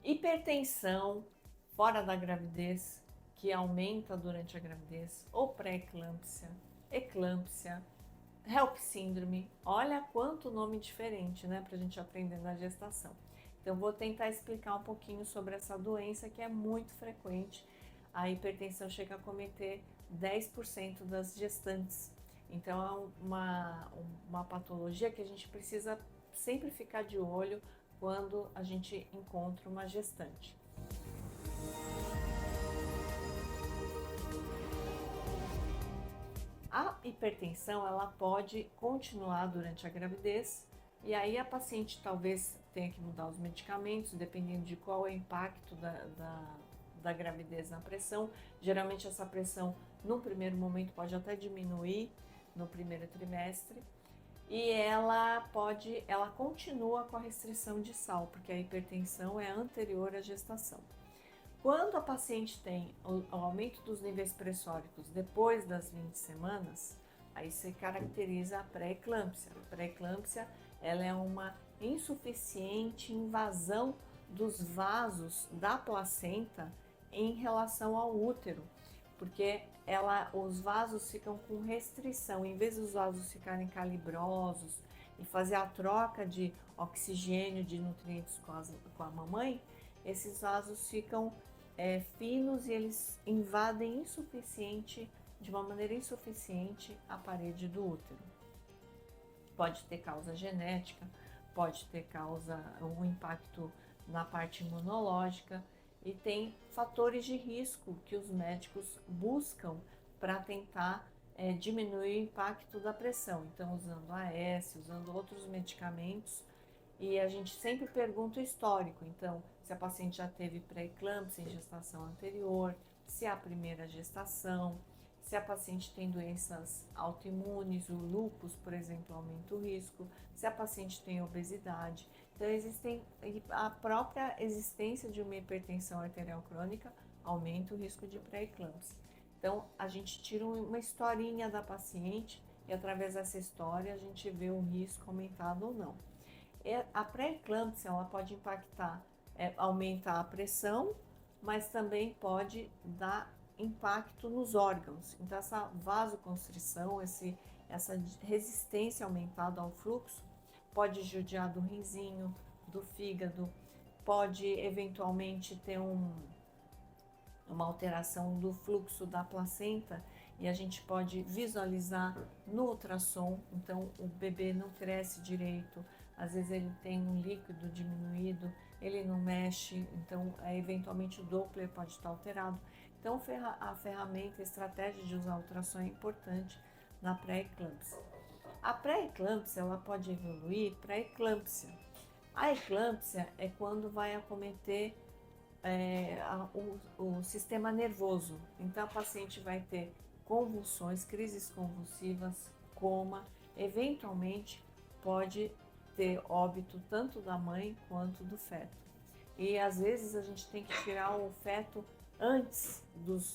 Hipertensão fora da gravidez, que aumenta durante a gravidez, ou pré-eclâmpsia, eclâmpsia, HELP síndrome. Olha quanto nome diferente, né, para a gente aprender na gestação. Então, vou tentar explicar um pouquinho sobre essa doença que é muito frequente. A hipertensão chega a cometer 10% das gestantes. Então, é uma patologia que a gente precisa sempre ficar de olho quando a gente encontra uma gestante. A hipertensão ela pode continuar durante a gravidez e aí a paciente talvez tenha que mudar os medicamentos, dependendo de qual é o impacto da gravidez na pressão. Geralmente essa pressão no primeiro momento pode até diminuir no primeiro trimestre e ela continua com a restrição de sal, porque a hipertensão é anterior à gestação. Quando a paciente tem o aumento dos níveis pressóricos depois das 20 semanas, aí se caracteriza a pré-eclâmpsia. A pré-eclâmpsia ela é uma insuficiente invasão dos vasos da placenta em relação ao útero, porque os vasos ficam com restrição. Em vez dos vasos ficarem calibrosos e fazer a troca de oxigênio, de nutrientes com a mamãe, esses vasos ficam finos e eles invadem de uma maneira insuficiente a parede do útero. Pode ter causa genética, pode ter um impacto na parte imunológica e tem fatores de risco que os médicos buscam para tentar diminuir o impacto da pressão. Então, usando AS, usando outros medicamentos. E a gente sempre pergunta o histórico, então, se a paciente já teve pré-eclâmpsia em gestação anterior, se é a primeira gestação, se a paciente tem doenças autoimunes, o lúpus, por exemplo, aumenta o risco, se a paciente tem obesidade. Então, a própria existência de uma hipertensão arterial crônica aumenta o risco de pré-eclâmpsia. Então, a gente tira uma historinha da paciente e através dessa história a gente vê o risco aumentado ou não. A pré-eclâmpsia ela pode impactar, aumentar a pressão, mas também pode dar impacto nos órgãos. Então, essa vasoconstrição, essa resistência aumentada ao fluxo, pode judiar do rinzinho, do fígado, pode eventualmente ter uma alteração do fluxo da placenta e a gente pode visualizar no ultrassom. Então, o bebê não cresce direito, às vezes ele tem um líquido diminuído, ele não mexe, então eventualmente o Doppler pode estar alterado. Então a ferramenta, a estratégia de usar ultrassom é importante na pré-eclâmpsia. A pré-eclâmpsia ela pode evoluir para eclâmpsia. A eclâmpsia é quando vai acometer o sistema nervoso. Então a paciente vai ter convulsões, crises convulsivas, coma, eventualmente pode ter óbito tanto da mãe quanto do feto. E às vezes a gente tem que tirar o feto antes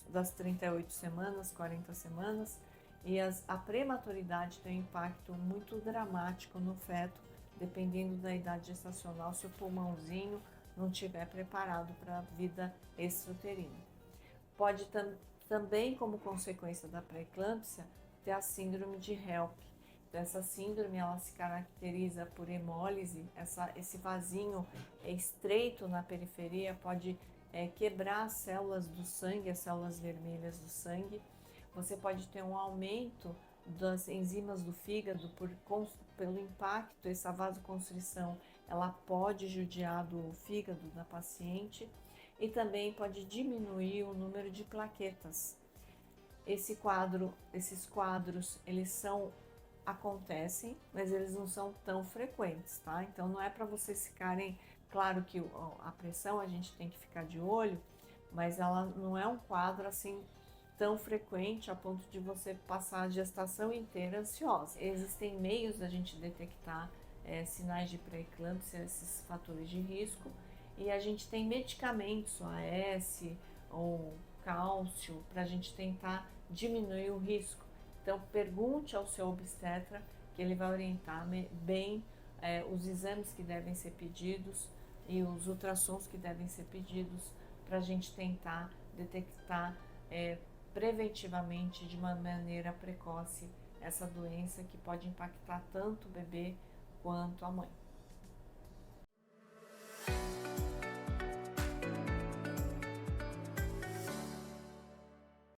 das 38 semanas, 40 semanas, e a prematuridade tem um impacto muito dramático no feto, dependendo da idade gestacional, se o pulmãozinho não estiver preparado para a vida extrauterina. Pode também, como consequência da pré-eclâmpsia, ter a síndrome de HELP. Então, essa síndrome ela se caracteriza por hemólise, esse vasinho estreito na periferia pode quebrar as células do sangue, as células vermelhas do sangue. Você pode ter um aumento das enzimas do fígado pelo impacto, essa vasoconstrição, ela pode judiar do fígado da paciente e também pode diminuir o número de plaquetas. Esses quadros, acontecem, mas eles não são tão frequentes, tá? Então não é para vocês ficarem, claro que a pressão a gente tem que ficar de olho, mas ela não é um quadro assim tão frequente a ponto de você passar a gestação inteira ansiosa. Existem meios da gente detectar sinais de pré-eclâmpsia, esses fatores de risco, e a gente tem medicamentos, AS ou cálcio, para a gente tentar diminuir o risco. Então, pergunte ao seu obstetra, que ele vai orientar bem os exames que devem ser pedidos e os ultrassons que devem ser pedidos para a gente tentar detectar preventivamente, de uma maneira precoce, essa doença que pode impactar tanto o bebê quanto a mãe.